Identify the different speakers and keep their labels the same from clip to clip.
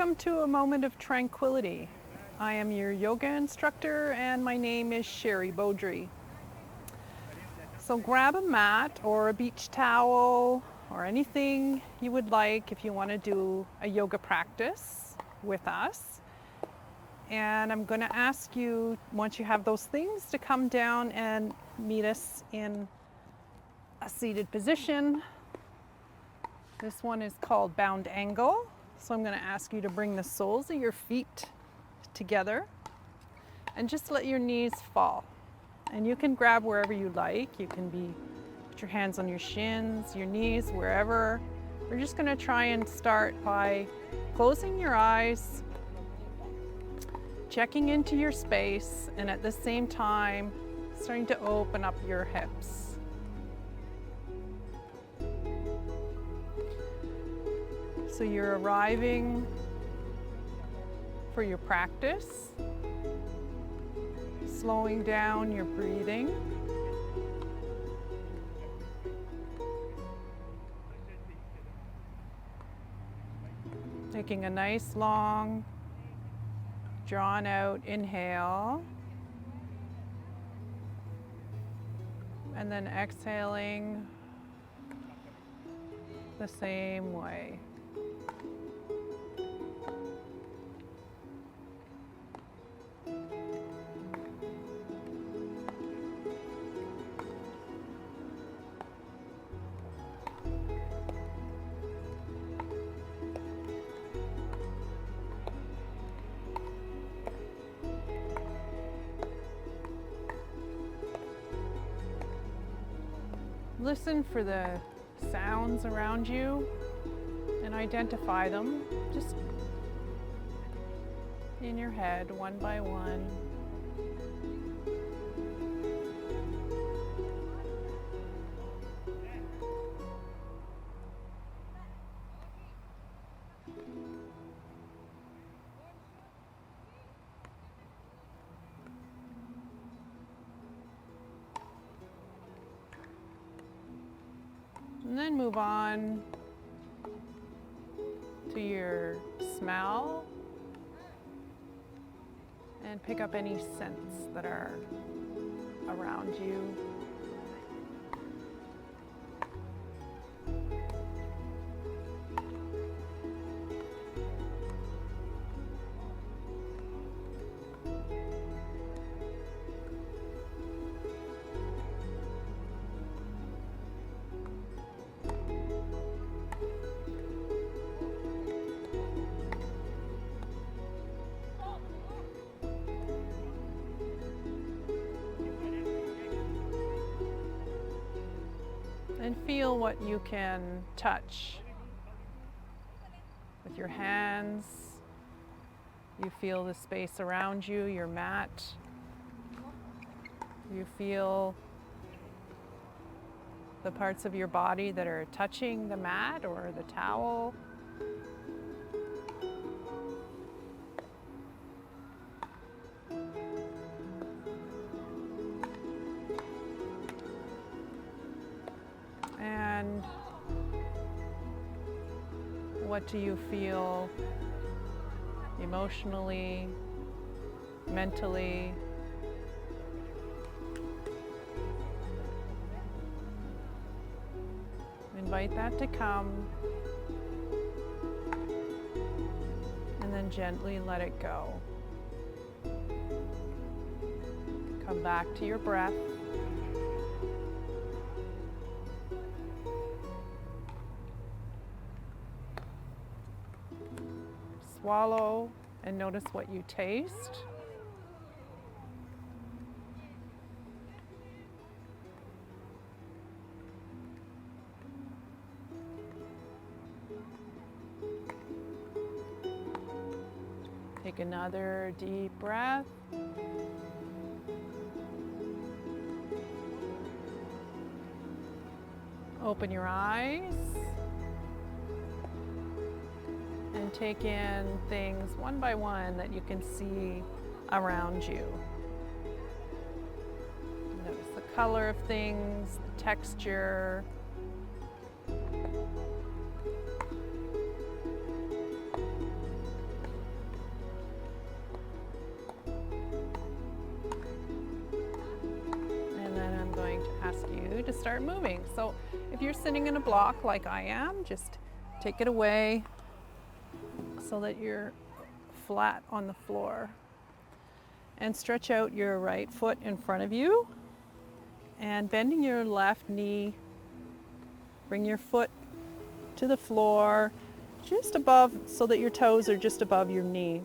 Speaker 1: Welcome to a moment of tranquility. I am your yoga instructor and my name is Sherry Beaudry. So grab a mat or a beach towel or anything you would like if you want to do a yoga practice with us. And I'm going to ask you, once you have those things, to come down and meet us in a seated position. This one is called bound angle. So I'm going to ask you to bring the soles of your feet together and just let your knees fall. And you can grab wherever you like. You can put your hands on your shins, your knees, wherever. We're just going to try and start by closing your eyes, checking into your space, and at the same time starting to open up your hips. So you're arriving for your practice, slowing down your breathing, taking a nice long drawn out inhale, and then exhaling the same way. Listen for the sounds around you and identify them just in your head, one by one. And then move on to your smell and pick up any scents that are around you. And feel what you can touch with your hands. You feel the space around you, your mat. You feel the parts of your body that are touching the mat or the towel. And what do you feel emotionally, mentally? Invite that to come, and then gently let it go. Come back to your breath. Swallow and notice what you taste. Take another deep breath. Open your eyes. And take in things one by one that you can see around you. Notice the color of things, the texture. start moving. So if you're sitting in a block like I am, just take it away so that you're flat on the floor. And stretch out your right foot in front of you and bending your left knee. Bring your foot to the floor just above, so that your toes are just above your knee.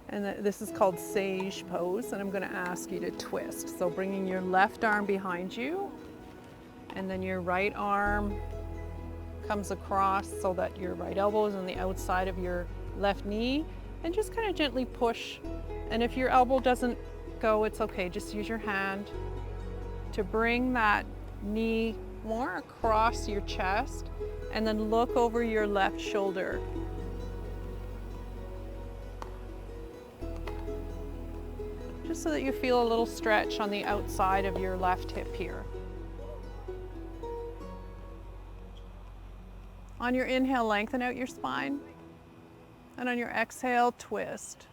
Speaker 1: And this is called sage pose, and I'm going to ask you to twist. So bringing your left arm behind you, and then your right arm comes across so that your right elbow is on the outside of your left knee, and just kind of gently push. And if your elbow doesn't go, it's okay. Just use your hand to bring that knee more across your chest, and then look over your left shoulder. Just so that you feel a little stretch on the outside of your left hip here. On your inhale, lengthen out your spine, and on your exhale, twist.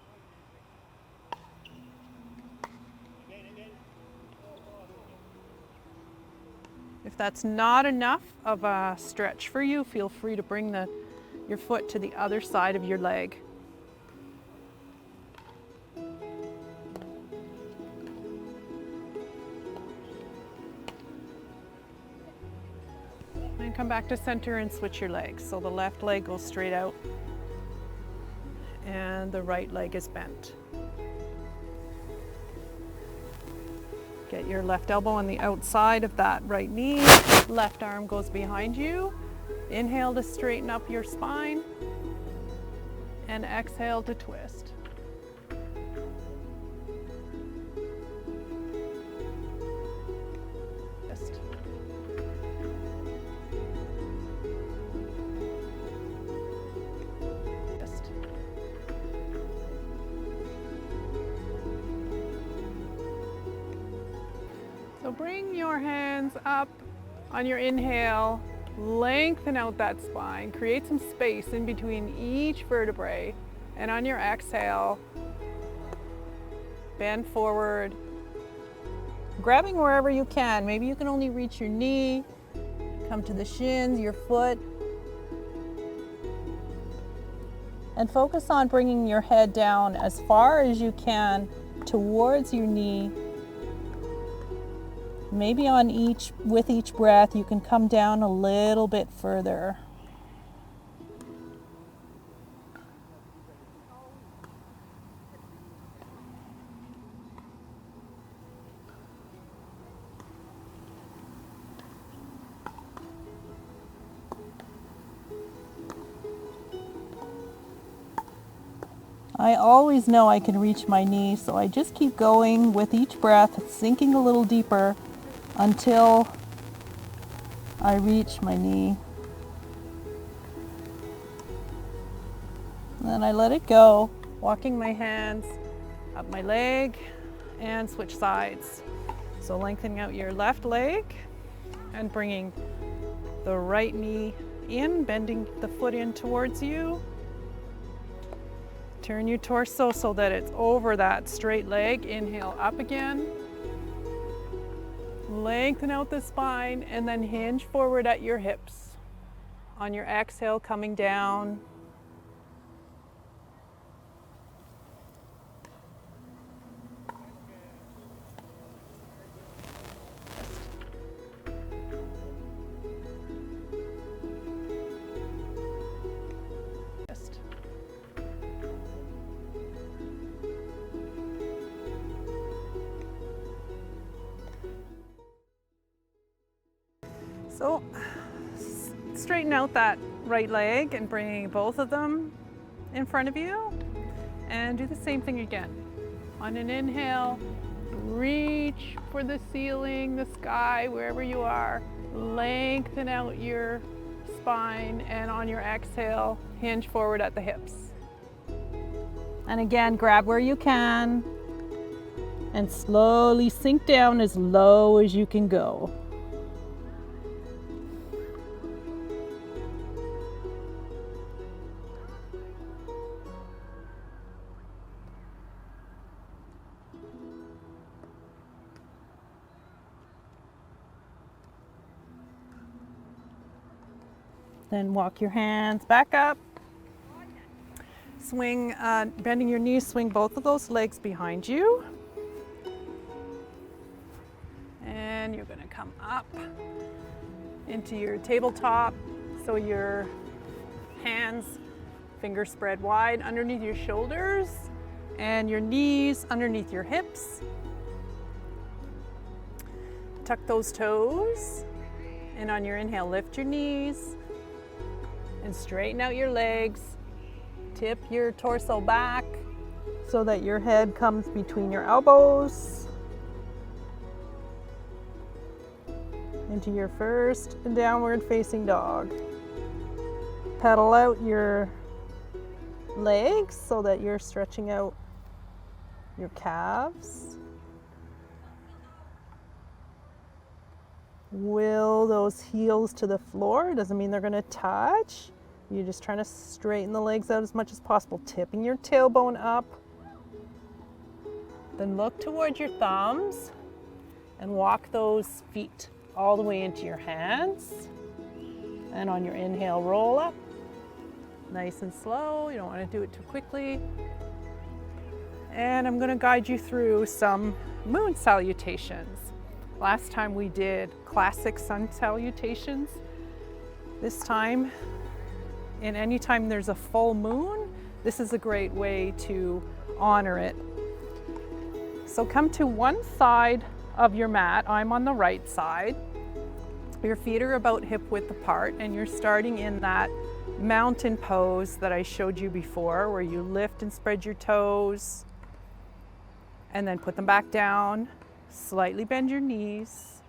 Speaker 1: If that's not enough of a stretch for you, feel free to bring your foot to the other side of your leg. And come back to center and switch your legs. So the left leg goes straight out and the right leg is bent. Get your left elbow on the outside of that right knee. Left arm goes behind you. Inhale to straighten up your spine. And exhale to twist. Twist. Twist. So bring your hands up on your inhale, lengthen out that spine, create some space in between each vertebrae, and on your exhale, bend forward, grabbing wherever you can. Maybe you can only reach your knee, come to the shins, your foot, and focus on bringing your head down as far as you can towards your knee. Maybe with each breath, you can come down a little bit further. I always know I can reach my knee, so I just keep going with each breath, sinking a little deeper until I reach my knee. And then I let it go, walking my hands up my leg and switch sides. So lengthening out your left leg and bringing the right knee in, bending the foot in towards you. Turn your torso so that it's over that straight leg. Inhale up again. Lengthen out the spine and then hinge forward at your hips. On your exhale, coming down. So straighten out that right leg and bring both of them in front of you and do the same thing again. On an inhale, reach for the ceiling, the sky, wherever you are. Lengthen out your spine, and on your exhale, hinge forward at the hips. And again, grab where you can and slowly sink down as low as you can go. Then walk your hands back up. Swing, bending your knees, swing both of those legs behind you. And you're gonna come up into your tabletop. So your hands, fingers spread wide underneath your shoulders and your knees underneath your hips. Tuck those toes. And on your inhale, lift your knees and straighten out your legs. Tip your torso back so that your head comes between your elbows. Into your first downward facing dog. Pedal out your legs so that you're stretching out your calves. Will those heels to the floor. Doesn't mean they're going to touch. You're just trying to straighten the legs out as much as possible, tipping your tailbone up. Then look towards your thumbs and walk those feet all the way into your hands. And on your inhale, roll up. Nice and slow. You don't want to do it too quickly. And I'm going to guide you through some moon salutations. Last time we did classic sun salutations. This time, and anytime there's a full moon, this is a great way to honor it. So come to one side of your mat. I'm on the right side. Your feet are about hip width apart, and you're starting in that mountain pose that I showed you before, where you lift and spread your toes, and then put them back down. Slightly bend your knees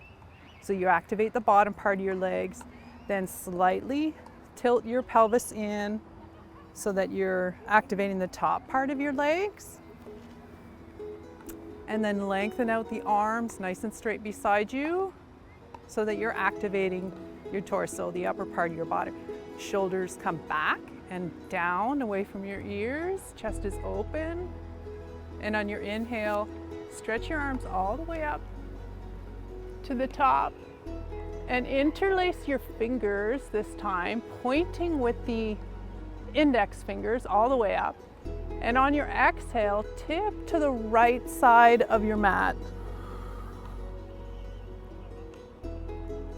Speaker 1: so you activate the bottom part of your legs, then slightly tilt your pelvis in so that you're activating the top part of your legs, and then lengthen out the arms nice and straight beside you so that you're activating your torso, the upper part of your body. Shoulders come back and down away from your ears, chest is open, and on your inhale, stretch your arms all the way up to the top and interlace your fingers this time, pointing with the index fingers all the way up. And on your exhale, tip to the right side of your mat.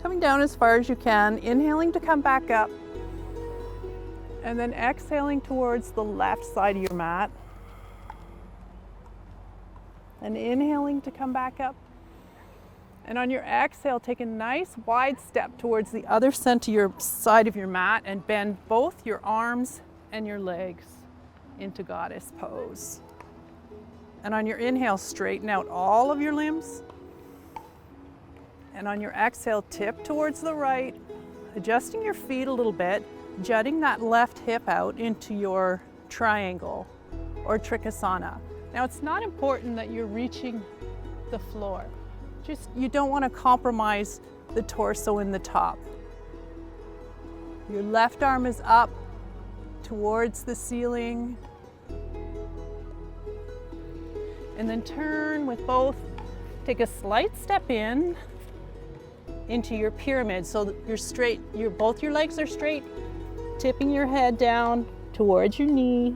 Speaker 1: Coming down as far as you can, inhaling to come back up, and then exhaling towards the left side of your mat. And inhaling to come back up. And on your exhale, take a nice wide step towards the other side of your mat and bend both your arms and your legs into goddess pose. And on your inhale, straighten out all of your limbs. And on your exhale, tip towards the right, adjusting your feet a little bit, jutting that left hip out into your triangle or trikonasana. Now, it's not important that you're reaching the floor. Just, you don't want to compromise the torso in the top. Your left arm is up towards the ceiling. And then turn with both. Take a slight step in into your pyramid so that you're straight. Both your legs are straight, tipping your head down towards your knee.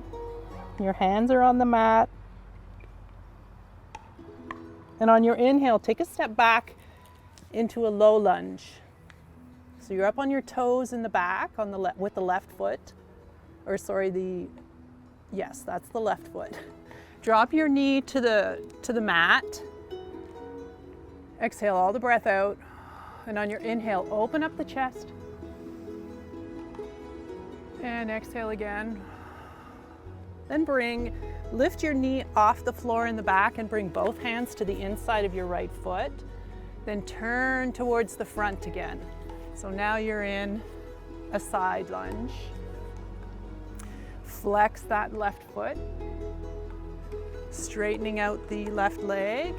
Speaker 1: Your hands are on the mat. And on your inhale, take a step back into a low lunge. So you're up on your toes in the back on the with the left foot. Or sorry, yes, that's the left foot. Drop your knee to the mat. Exhale all the breath out. And on your inhale, open up the chest. And exhale again. Then lift your knee off the floor in the back and bring both hands to the inside of your right foot. Then turn towards the front again. So now you're in a side lunge. Flex that left foot, straightening out the left leg,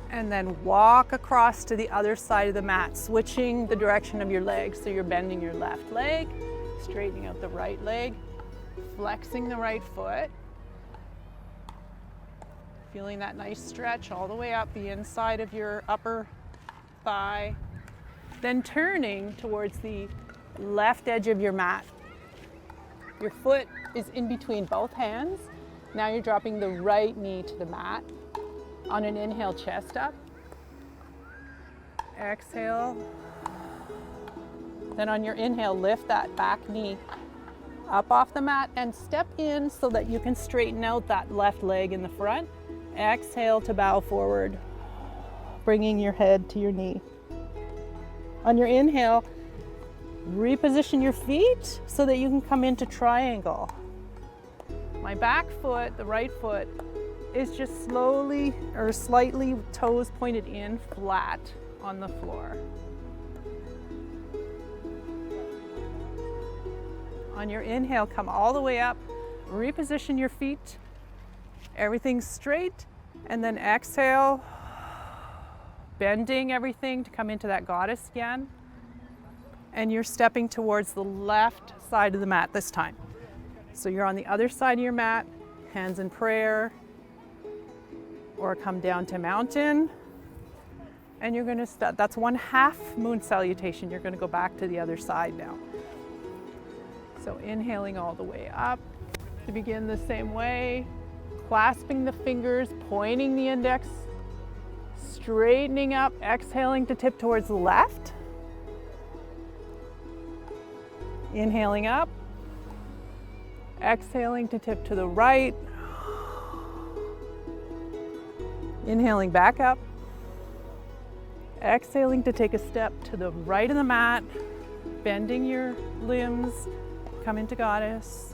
Speaker 1: and then walk across to the other side of the mat, switching the direction of your legs. So you're bending your left leg, straightening out the right leg, flexing the right foot, feeling that nice stretch all the way up the inside of your upper thigh. Then turning towards the left edge of your mat. Your foot is in between both hands. Now you're dropping the right knee to the mat. On an inhale, chest up. Exhale. Then on your inhale, lift that back knee up off the mat and step in so that you can straighten out that left leg in the front. Exhale to bow forward, bringing your head to your knee. On your inhale, reposition your feet so that you can come into triangle. My back foot, the right foot, is just slowly or slightly toes pointed in, flat on the floor. On your inhale, come all the way up, reposition your feet, everything's straight, and then exhale, bending everything to come into that goddess again. And you're stepping towards the left side of the mat this time. So you're on the other side of your mat, hands in prayer, or come down to mountain. And you're gonna start, that's 1/2 moon salutation. You're gonna go back to the other side now. So inhaling all the way up. To begin the same way, clasping the fingers, pointing the index, straightening up, exhaling to tip towards the left. Inhaling up, exhaling to tip to the right. Inhaling back up, exhaling to take a step to the right of the mat, bending your limbs, come into goddess.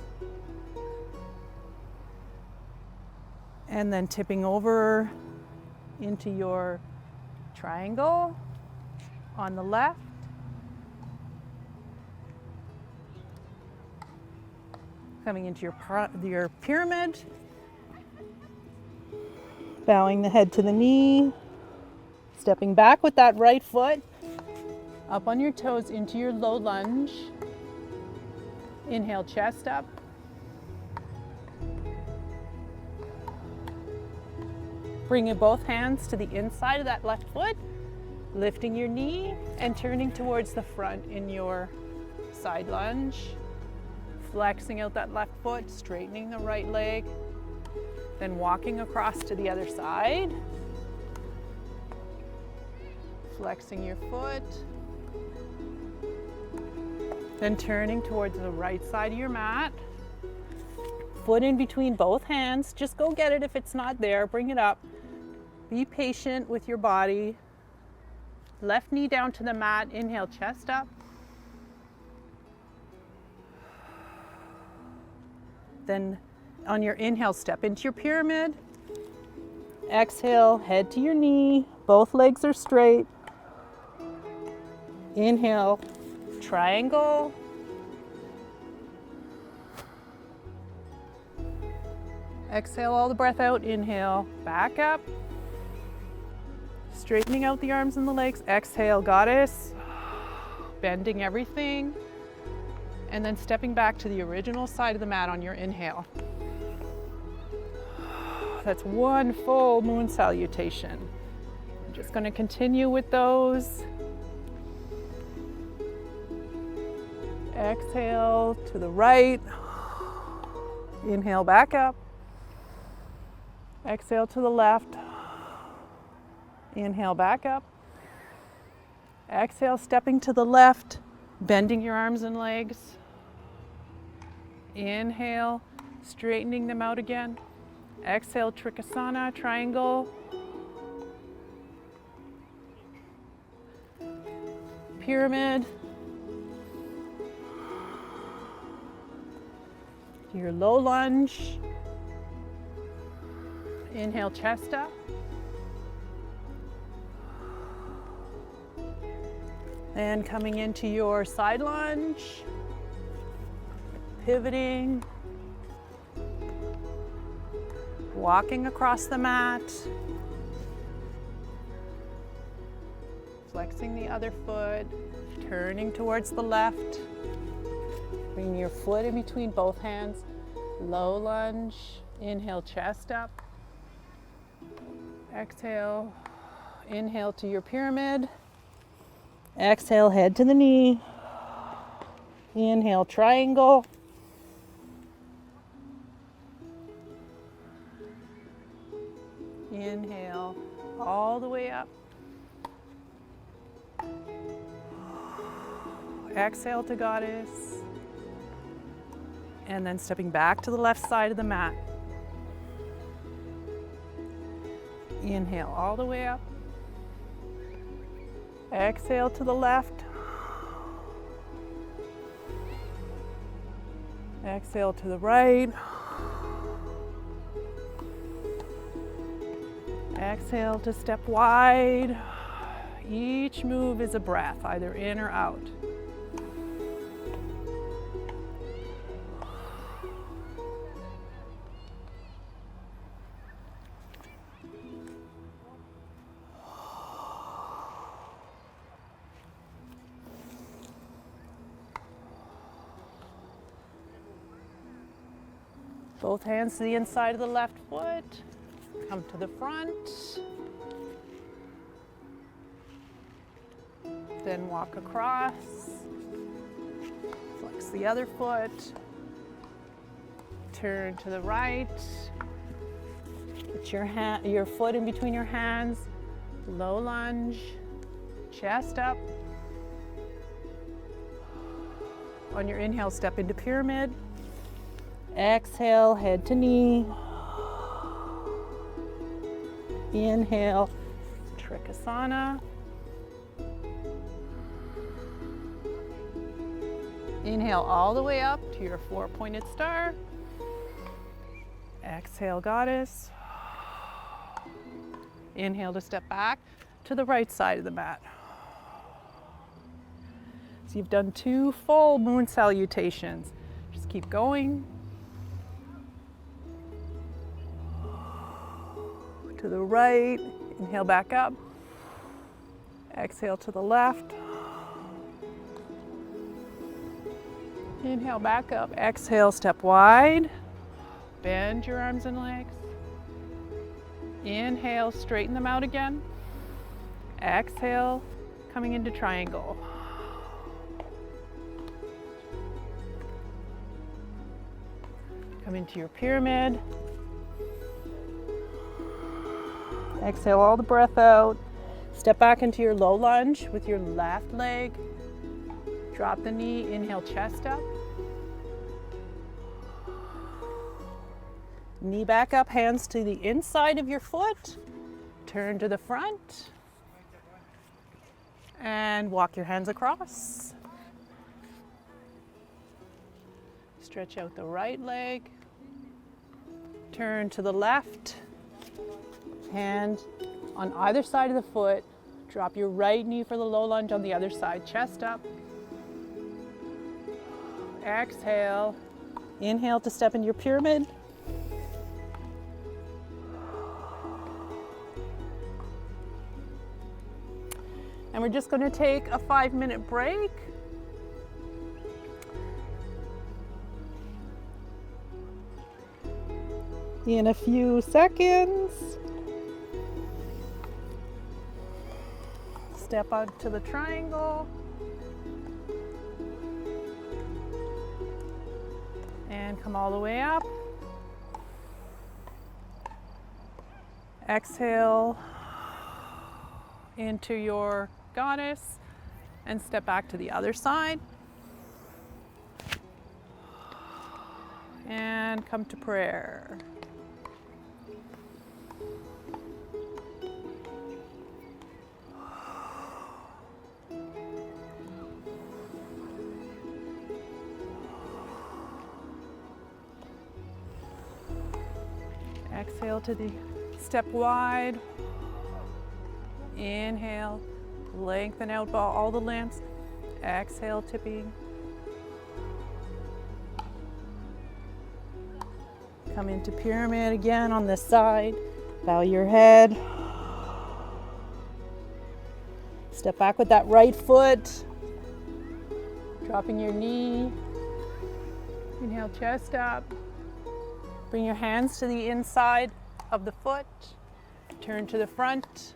Speaker 1: And then tipping over into your triangle on the left. Coming into your pyramid. Bowing the head to the knee. Stepping back with that right foot. Up on your toes into your low lunge. Inhale, chest up. Bringing both hands to the inside of that left foot, lifting your knee and turning towards the front in your side lunge. Flexing out that left foot, straightening the right leg, then walking across to the other side. Flexing your foot. Then turning towards the right side of your mat. Foot in between both hands. Just go get it if it's not there. Bring it up. Be patient with your body. Left knee down to the mat. Inhale, chest up. Then on your inhale, step into your pyramid. Exhale, head to your knee. Both legs are straight. Inhale, triangle. Exhale all the breath out. Inhale, back up. Straightening out the arms and the legs. Exhale, goddess. Bending everything. And then stepping back to the original side of the mat on your inhale. That's one full moon salutation. I'm just going to continue with those. Exhale to the right. Inhale back up. Exhale to the left. Inhale back up. Exhale, stepping to the left, bending your arms and legs. Inhale, straightening them out again. Exhale, Trikonasana, triangle. Pyramid. Your low lunge. Inhale, chest up. And coming into your side lunge. Pivoting. Walking across the mat. Flexing the other foot. Turning towards the left. Bringing your foot in between both hands. Low lunge. Inhale, chest up. Exhale. Inhale to your pyramid. Exhale, head to the knee.
Speaker 2: Inhale, triangle.
Speaker 1: Inhale all the way up. Exhale to goddess. And then stepping back to the left side of the mat. Inhale all the way up. Exhale to the left. Exhale to the right. Exhale to step wide. Each move is a breath, either in or out. Both hands to the inside of the left foot. Come to the front. Then walk across. Flex the other foot. Turn to the right. Put your foot in between your hands. Low lunge. Chest up. On your inhale, step into pyramid. Exhale, head to knee. Inhale, Trikonasana. Inhale all the way up to your four-pointed star. Exhale, goddess. Inhale to step back to the right side of the mat. So you've done 2 full moon salutations. Just keep going. To the right, inhale back up. Exhale to the left. Inhale back up. Exhale, step wide. Bend your arms and legs. Inhale, straighten them out again. Exhale, coming into triangle. Come into your pyramid. Exhale all the breath out. Step back into your low lunge with your left leg. Drop the knee, inhale, chest up. Knee back up, hands to the inside of your foot. Turn to the front. And walk your hands across. Stretch out the right leg. Turn to the left. Hand on either side of the foot. Drop your right knee for the low lunge on the other side. Chest up. Exhale. Inhale to step into your pyramid. And we're just going to take a 5-minute break. In a few seconds. Step out to the triangle. And come all the way up. Exhale into your goddess and step back to the other side. And come to prayer. Exhale to the step wide. Inhale, lengthen out all the limbs. Exhale, tipping. Come into pyramid again on this side. Bow your head. Step back with that right foot. Dropping your knee. Inhale, chest up. Bring your hands to the inside of the foot. Turn to the front.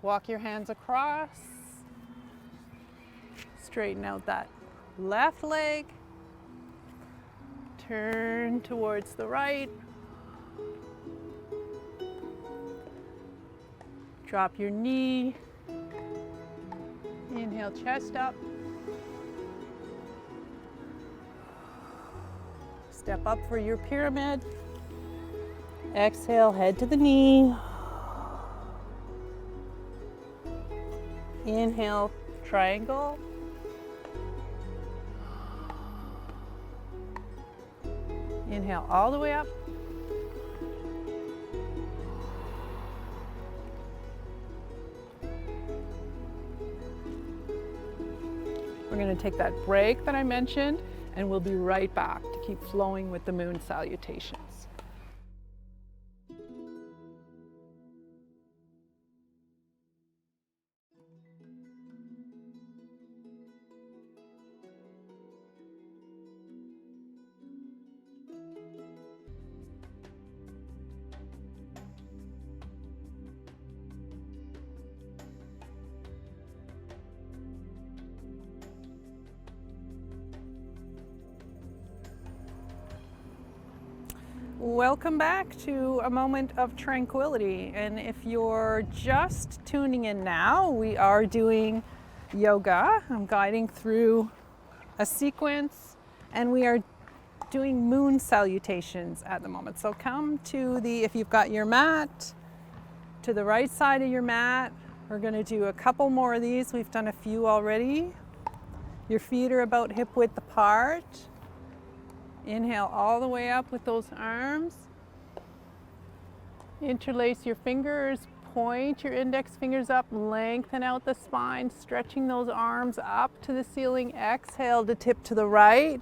Speaker 1: Walk your hands across. Straighten out that left leg. Turn towards the right. Drop your knee. Inhale, chest up. Step up for your pyramid. Exhale, head to the knee. Inhale, triangle. Inhale all the way up. We're going to take that break that I mentioned, and we'll be right back to keep flowing with the Moon Salutations. Welcome back to a moment of tranquility. And if you're just tuning in now, we are doing yoga. I'm guiding through a sequence, and we are doing moon salutations at the moment. So come to if you've got your mat, to the right side of your mat. We're going to do a couple more of these. We've done a few already. Your feet are about hip width apart. Inhale all the way up with those arms. Interlace your fingers, point your index fingers up, lengthen out the spine, stretching those arms up to the ceiling. Exhale to tip to the right.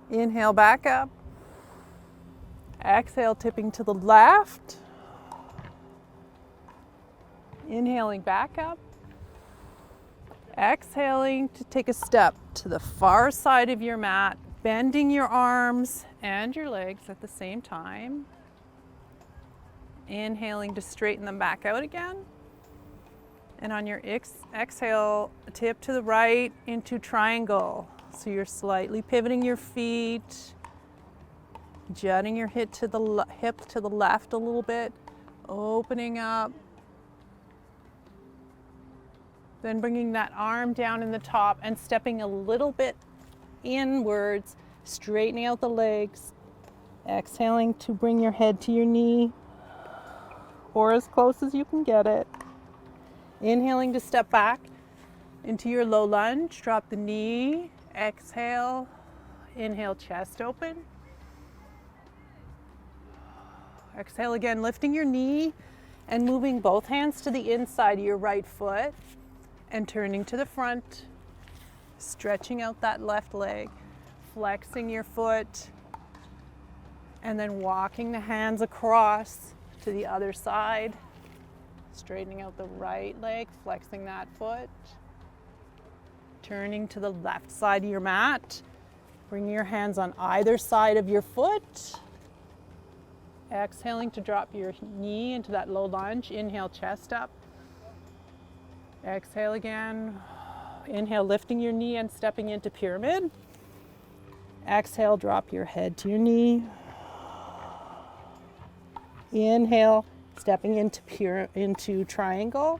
Speaker 1: Inhale back up. Exhale, tipping to the left. Inhaling back up. Exhaling to take a step to the far side of your mat, bending your arms and your legs at the same time. Inhaling to straighten them back out again. And on your exhale, tip to the right into triangle. So you're slightly pivoting your feet, jutting your hip to the left a little bit, opening up. Then bringing that arm down in the top and stepping a little bit inwards, straightening out the legs. Exhaling to bring your head to your knee, or as close as you can get it. Inhaling to step back into your low lunge. Drop the knee. Exhale. Inhale, chest open. Exhale again, lifting your knee and moving both hands to the inside of your right foot. And turning to the front, stretching out that left leg, flexing your foot, and then walking the hands across to the other side, straightening out the right leg, flexing that foot, turning to the left side of your mat, bringing your hands on either side of your foot, exhaling to drop your knee into that low lunge. Inhale, chest up. Exhale again. Inhale, lifting your knee and stepping into pyramid. Exhale, drop your head to your knee. Inhale, stepping into triangle.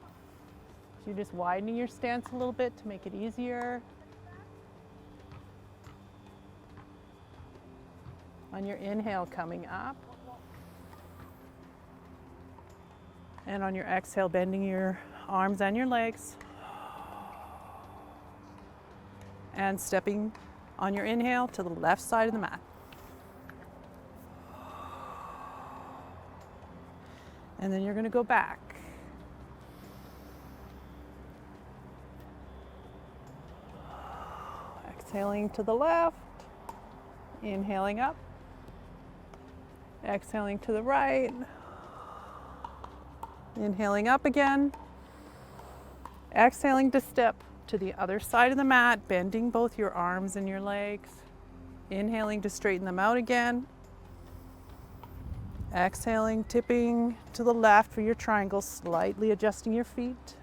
Speaker 1: So you're just widening your stance a little bit to make it easier. On your inhale, coming up. And on your exhale, bending your arms and your legs. And stepping on your inhale to the left side of the mat. And then you're going to go back. Exhaling to the left. Inhaling up. Exhaling to the right. Inhaling up again. Exhaling to step to the other side of the mat, bending both your arms and your legs. Inhaling to straighten them out again. Exhaling, tipping to the left for your triangle, slightly adjusting your feet.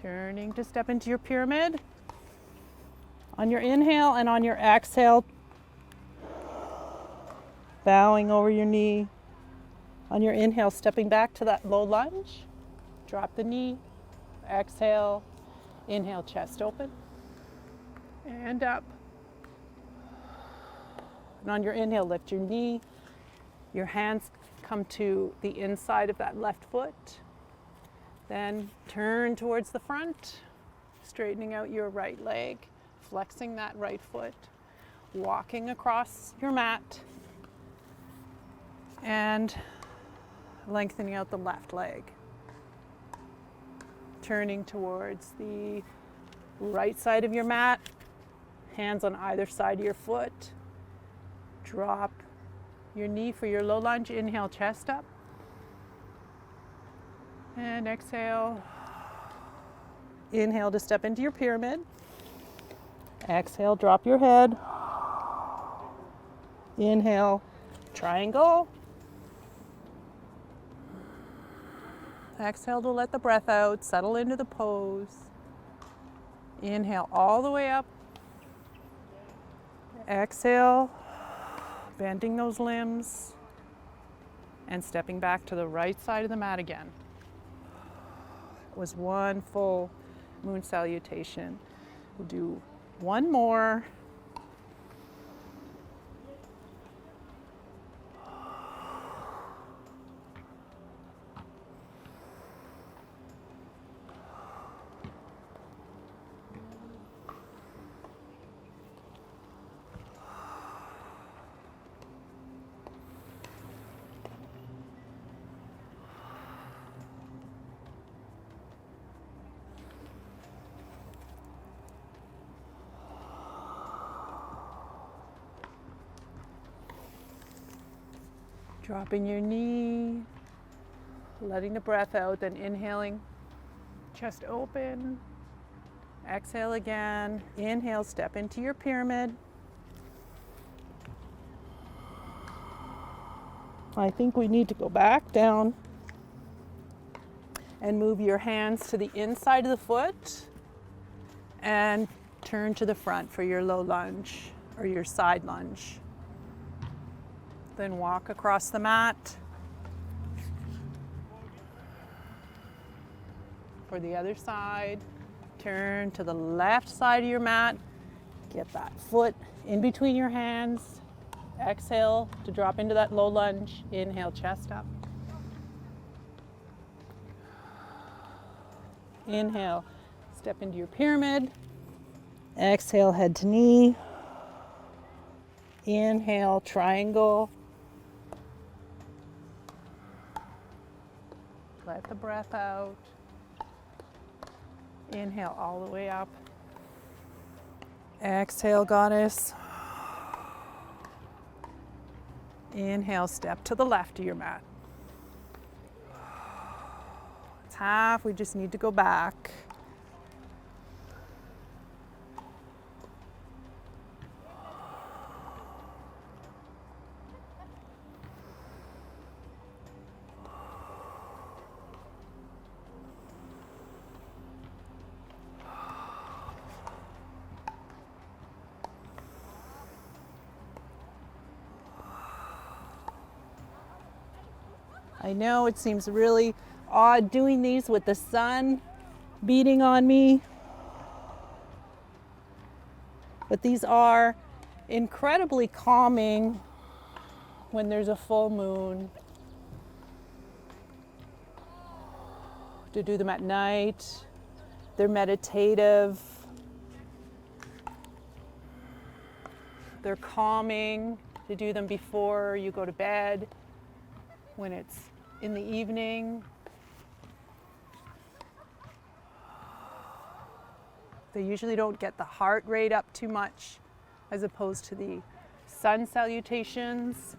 Speaker 1: Turning to step into your pyramid. On your inhale and on your exhale, bowing over your knee. On your inhale, stepping back to that low lunge. Drop the knee. Exhale. Inhale, chest open. And up. And on your inhale, lift your knee. Your hands come to the inside of that left foot. Then turn towards the front, straightening out your right leg, flexing that right foot, walking across your mat, and lengthening out the left leg. Turning towards the right side of your mat, hands on either side of your foot. Drop your knee for your low lunge. Inhale, chest up. And exhale. Inhale to step into your pyramid. Exhale, drop your head. Inhale, triangle. Exhale to let the breath out, settle into the pose. Inhale all the way up. Exhale, bending those limbs and stepping back to the right side of the mat again. It was one full moon salutation. We'll do one more. Dropping your knee, letting the breath out, then inhaling, chest open. Exhale again. Inhale, step into your pyramid. I think we need to go back down and move your hands to the inside of the foot and turn to the front for your low lunge or your side lunge. Then walk across the mat for the other side. Turn to the left side of your mat. Get that foot in between your hands. Exhale to drop into that low lunge. Inhale, chest up. Inhale, step into your pyramid. Exhale, head to knee. Inhale, triangle. Let the breath out. Inhale all the way up. Exhale, goddess. Inhale, step to the left of your mat. It's half, we just need to go back. I know it seems really odd doing these with the sun beating on me, but these are incredibly calming when there's a full moon. To do them at night, they're meditative, they're calming. To do them before you go to bed, when it's in the evening. They usually don't get the heart rate up too much as opposed to the sun salutations.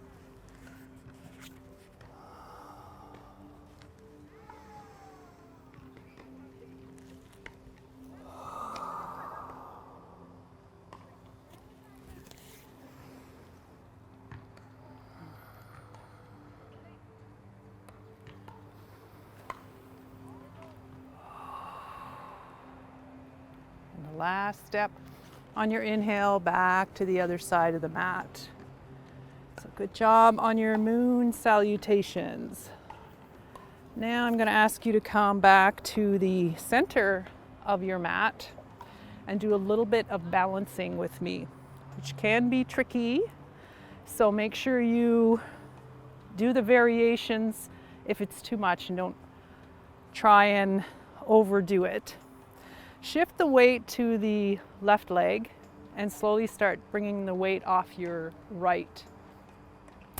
Speaker 1: last step on your inhale, back to the other side of the mat. So good job on your Moon Salutations. Now I'm going to ask you to come back to the center of your mat and do a little bit of balancing with me, which can be tricky. So make sure you do the variations if it's too much and don't try and overdo it. Shift the weight to the left leg and slowly start bringing the weight off your right.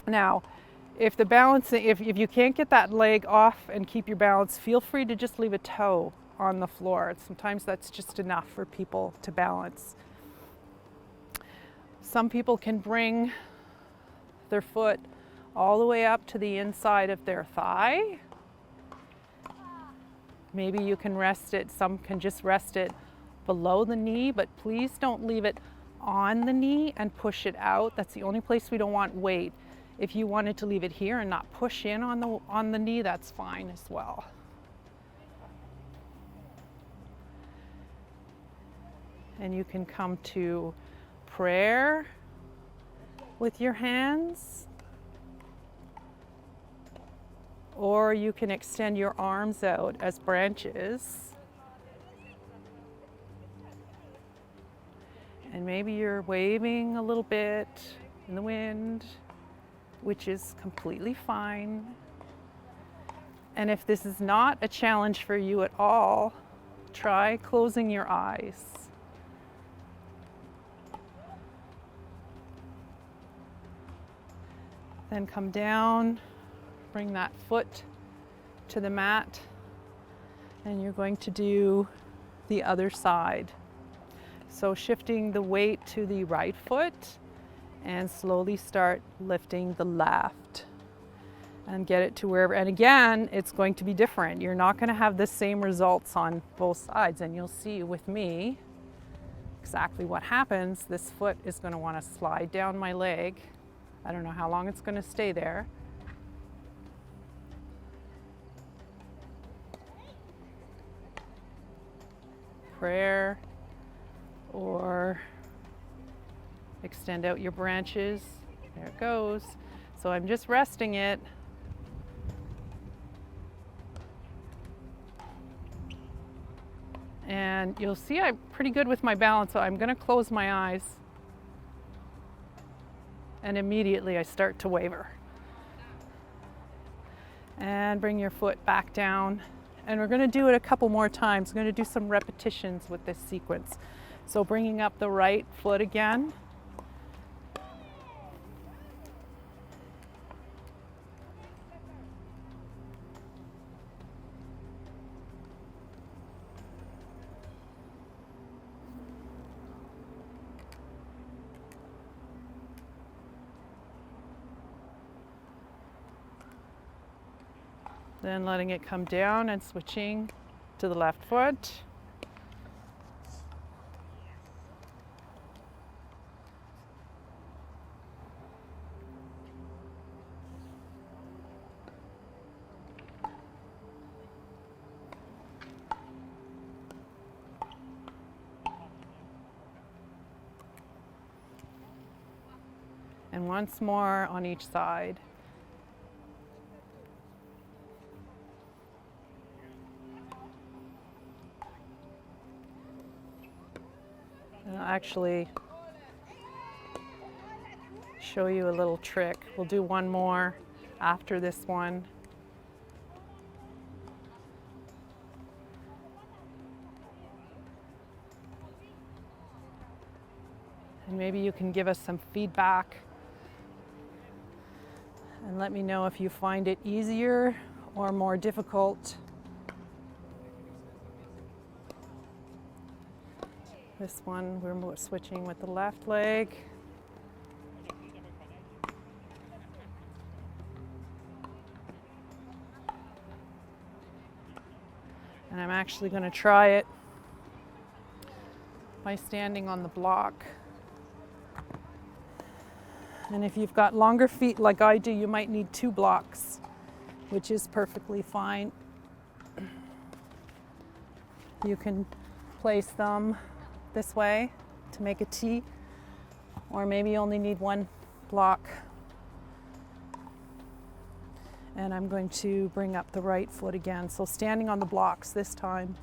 Speaker 1: Now, if the balancing, if you can't get that leg off and keep your balance, feel free to just leave a toe on the floor. Sometimes that's just enough for people to balance. Some people can bring their foot all the way up to the inside of their thigh. Maybe you can rest it, some can just rest it below the knee, but please don't leave it on the knee and push it out. That's the only place we don't want weight. If you wanted to leave it here and not push in on the knee, that's fine as well. And you can come to prayer with your hands, or you can extend your arms out as branches. And maybe you're waving a little bit in the wind, which is completely fine. And if this is not a challenge for you at all, try closing your eyes. Then come down, bring that foot to the mat, and you're going to do the other side. So shifting the weight to the right foot and slowly start lifting the left and get it to wherever. And again, it's going to be different. You're not going to have the same results on both sides, and you'll see with me exactly what happens. This foot is going to want to slide down my leg. I don't know how long it's going to stay there. Prayer, or extend out your branches. There it goes. So I'm just resting it. And you'll see I'm pretty good with my balance, so I'm going to close my eyes. And immediately I start to waver. And bring your foot back down. And we're going to do it a couple more times. We're going to do some repetitions with this sequence. So bringing up the right foot again. Then letting it come down and switching to the left foot. And once more on each side. And I'll actually show you a little trick. We'll do one more after this one. And maybe you can give us some feedback and let me know if you find it easier or more difficult. This one, we're switching with the left leg. And I'm actually going to try it by standing on the block. And if you've got longer feet like I do, you might need 2 blocks, which is perfectly fine. You can place them this way to make a T, or maybe you only need one block. And I'm going to bring up the right foot again. So standing on the blocks this time.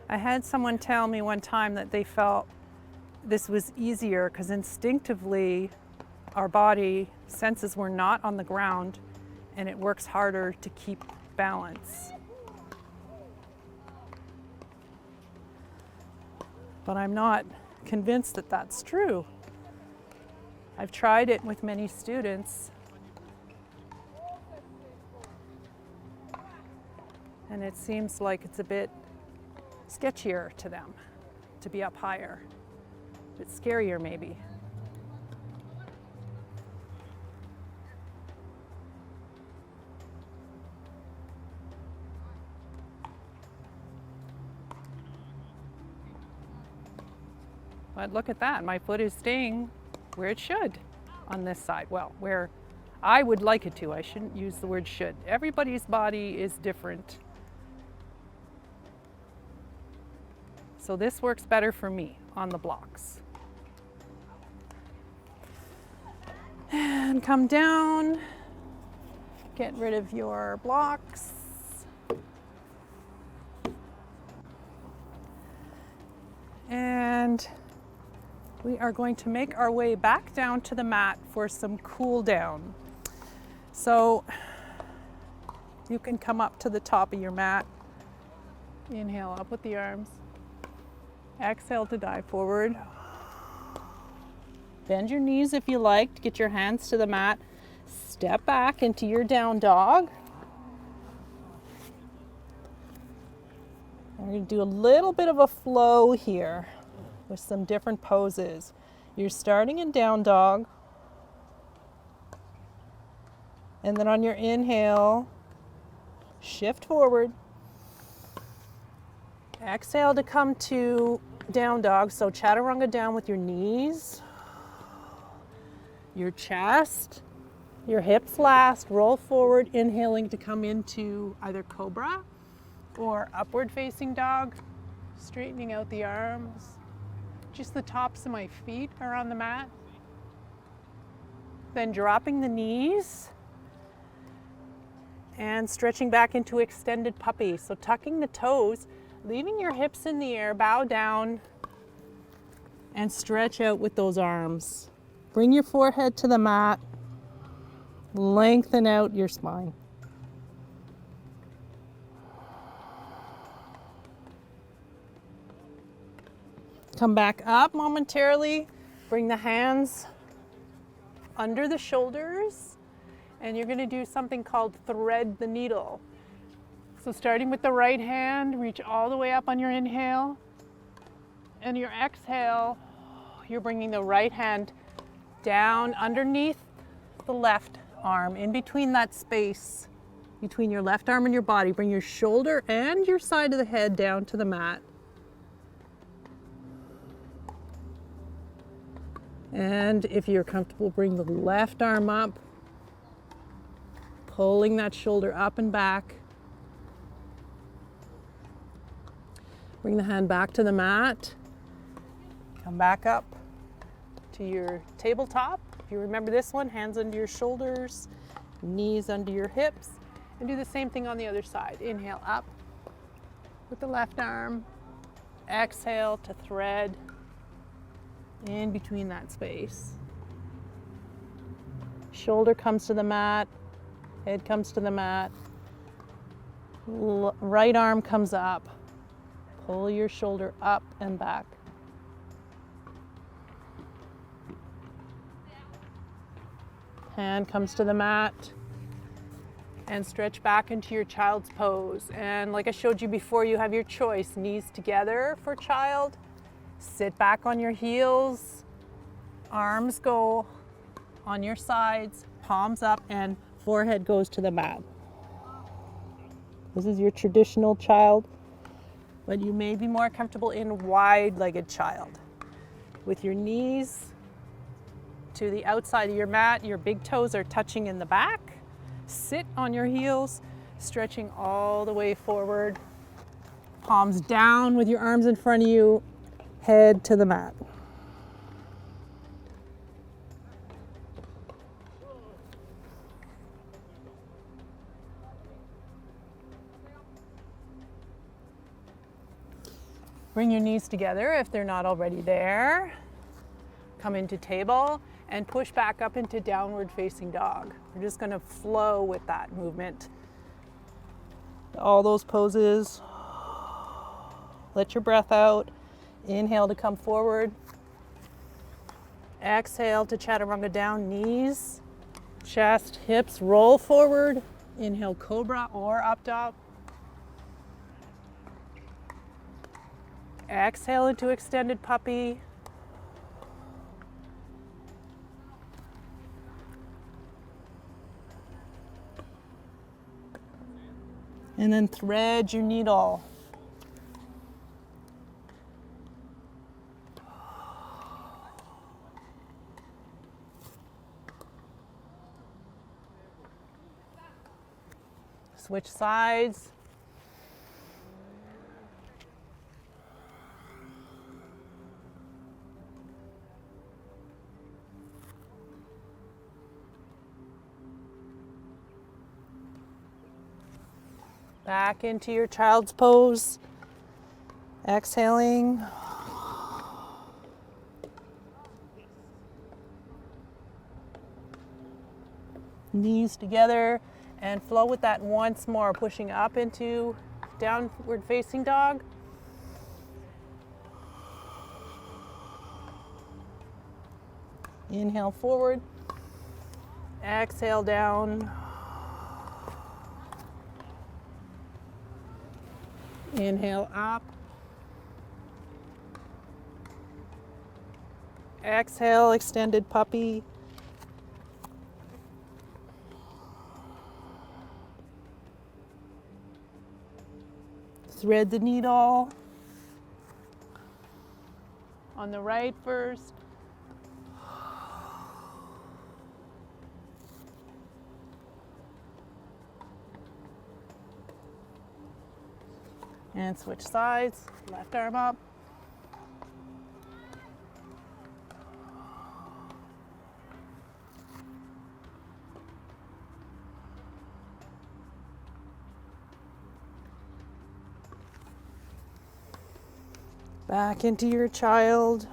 Speaker 1: I had someone tell me one time that they felt this was easier because instinctively our body senses we're not on the ground and it works harder to keep balance. But I'm not convinced that that's true. I've tried it with many students and it seems like it's a bit sketchier to them to be up higher. A bit scarier maybe. But look at that, my foot is staying where it should on this side. Well, where I would like it to. I shouldn't use the word should. Everybody's body is different. So this works better for me on the blocks. And come down, get rid of your blocks. And we are going to make our way back down to the mat for some cool down. So you can come up to the top of your mat. Inhale up with the arms. Exhale to dive forward. Bend your knees if you like to get your hands to the mat. Step back into your down dog. We're going to do a little bit of a flow here with some different poses. You're starting in down dog. And then on your inhale, shift forward. Exhale to come to down dog. So Chaturunga down with your knees, your chest, your hips last. Roll forward, inhaling to come into either Cobra or upward facing dog. Straightening out the arms. Just the tops of my feet are on the mat. Then dropping the knees and stretching back into extended puppy. So tucking the toes, leaving your hips in the air, bow down and stretch out with those arms. Bring your forehead to the mat, lengthen out your spine. Come back up momentarily, bring the hands under the shoulders, and you're going to do something called thread the needle. So starting with the right hand, reach all the way up on your inhale, and your exhale, you're bringing the right hand down underneath the left arm, in between that space between your left arm and your body. Bring your shoulder and your side of the head down to the mat. And if you're comfortable, bring the left arm up, pulling that shoulder up and back. Bring the hand back to the mat. Come back up to your tabletop. If you remember this one, hands under your shoulders, knees under your hips, and do the same thing on the other side. Inhale up with the left arm. Exhale to thread in between that space. Shoulder comes to the mat, head comes to the mat, right arm comes up. Pull your shoulder up and back. Hand comes to the mat and stretch back into your child's pose. And like I showed you before, you have your choice. Knees together for child. Sit back on your heels. Arms go on your sides. Palms up and forehead goes to the mat. This is your traditional child, but you may be more comfortable in wide-legged child. With your knees to the outside of your mat, your big toes are touching in the back. Sit on your heels, stretching all the way forward. Palms down with your arms in front of you, head to the mat. Bring your knees together if they're not already there. Come into table and push back up into downward facing dog. We're just going to flow with that movement. All those poses. Let your breath out. Inhale to come forward. Exhale to Chaturanga down. Knees, chest, hips roll forward. Inhale, Cobra or up dog. Exhale into extended puppy. And then thread your needle. Switch sides. Back into your child's pose. Exhaling. Knees together and flow with that once more, pushing up into downward facing dog. Inhale forward. Exhale down. Inhale up. Exhale, extended puppy. Thread the needle. On the right first. And switch sides, left arm up. Back into your child.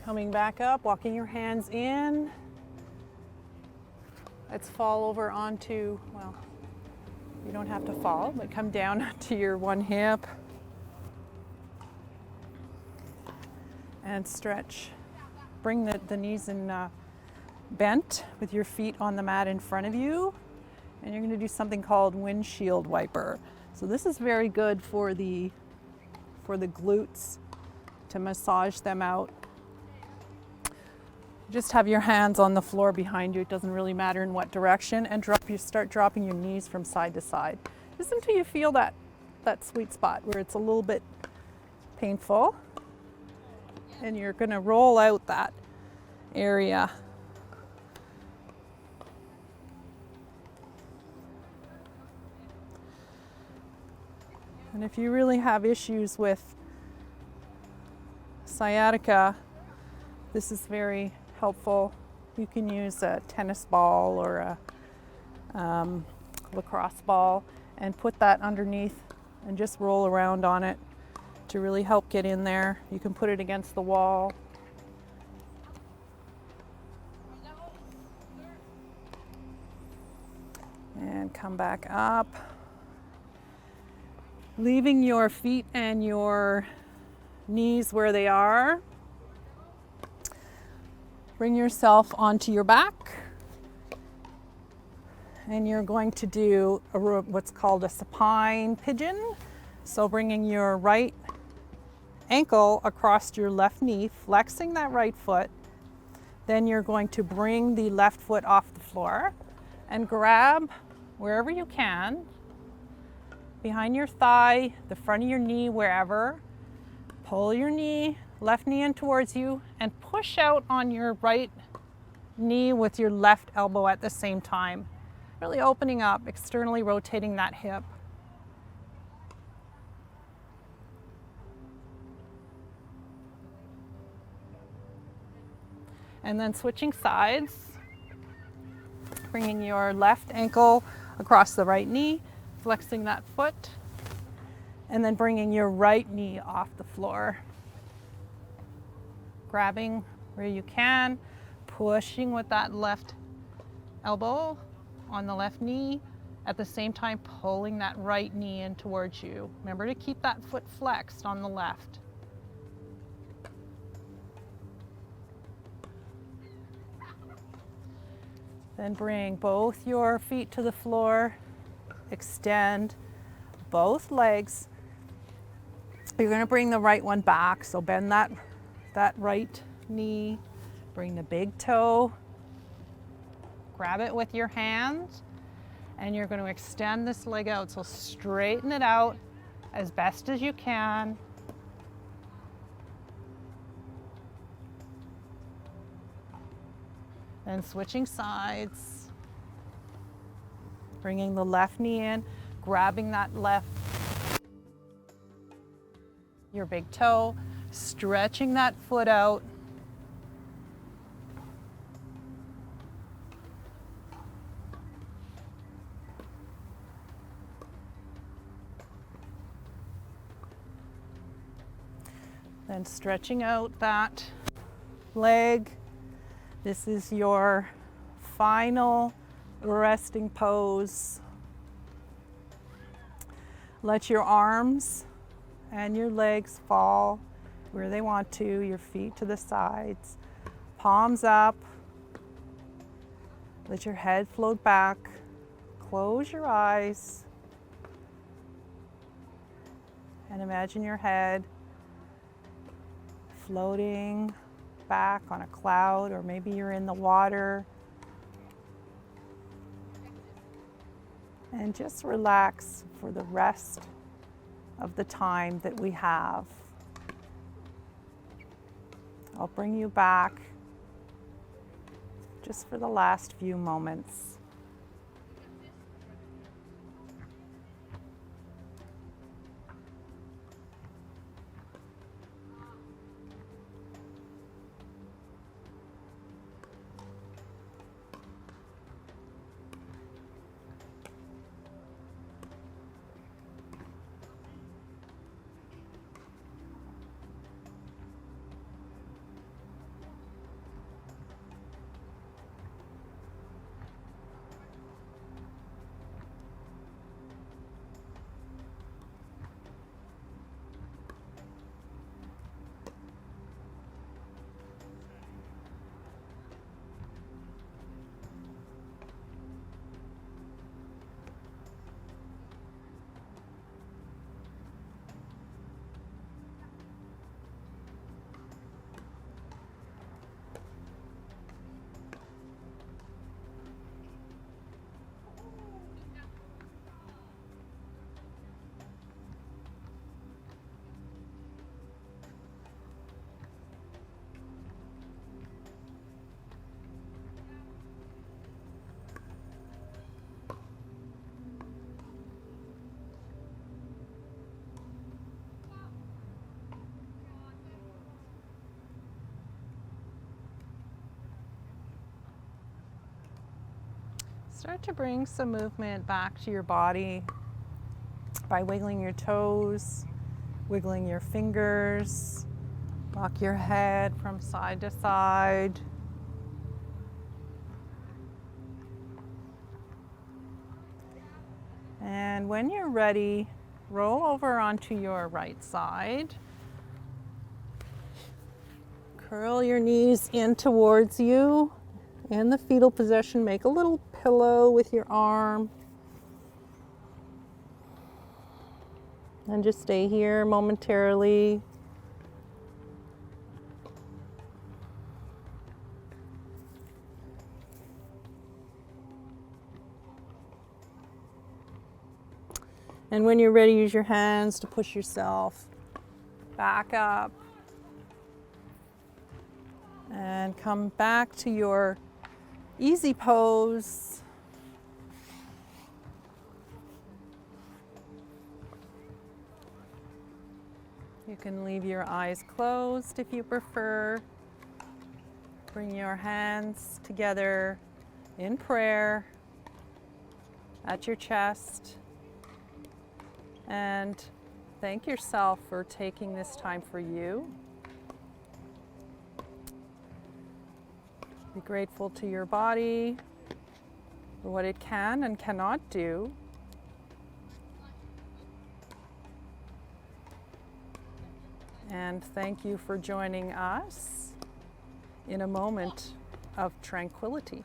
Speaker 1: Coming back up, walking your hands in. Let's fall over onto, well, you don't have to fall, but come down to your one hip. And stretch. Bring the knees in bent with your feet on the mat in front of you. And you're going to do something called windshield wiper. So this is very good for the glutes, to massage them out. Just have your hands on the floor behind you. It doesn't really matter in what direction. And start dropping your knees from side to side. Just until you feel that sweet spot where it's a little bit painful. And you're going to roll out that area. And if you really have issues with sciatica, this is very helpful. You can use a tennis ball or a lacrosse ball and put that underneath and just roll around on it to really help get in there. You can put it against the wall. And come back up. Leaving your feet and your knees where they are. Bring yourself onto your back. And you're going to do what's called a supine pigeon. So bringing your right ankle across your left knee, flexing that right foot. Then you're going to bring the left foot off the floor and grab wherever you can, behind your thigh, the front of your knee, wherever. Pull your knee, left knee in towards you, and push out on your right knee with your left elbow at the same time. Really opening up, externally rotating that hip. And then switching sides, bringing your left ankle across the right knee, flexing that foot, and then bringing your right knee off the floor. Grabbing where you can, pushing with that left elbow on the left knee, at the same time pulling that right knee in towards you. Remember to keep that foot flexed on the left. Then bring both your feet to the floor, extend both legs. You're going to bring the right one back, so bend that right knee, bring the big toe, grab it with your hands, and you're going to extend this leg out. So straighten it out as best as you can. Then switching sides, bringing the left knee in, grabbing that left, your big toe, stretching that foot out. Then stretching out that leg. This is your final resting pose. Let your arms and your legs fall where they want to, your feet to the sides, palms up. Let your head float back. Close your eyes and imagine your head floating back on a cloud, or maybe you're in the water. And just relax for the rest of the time that we have. I'll bring you back just for the last few moments. Start to bring some movement back to your body by wiggling your toes, wiggling your fingers, rock your head from side to side. And when you're ready, roll over onto your right side. Curl your knees in towards you in the fetal position. Make a little pillow with your arm. And just stay here momentarily. And when you're ready, use your hands to push yourself back up. And come back to your easy pose. You can leave your eyes closed if you prefer. Bring your hands together in prayer at your chest. And thank yourself for taking this time for you. Be grateful to your body for what it can and cannot do. And thank you for joining us in a moment of tranquility.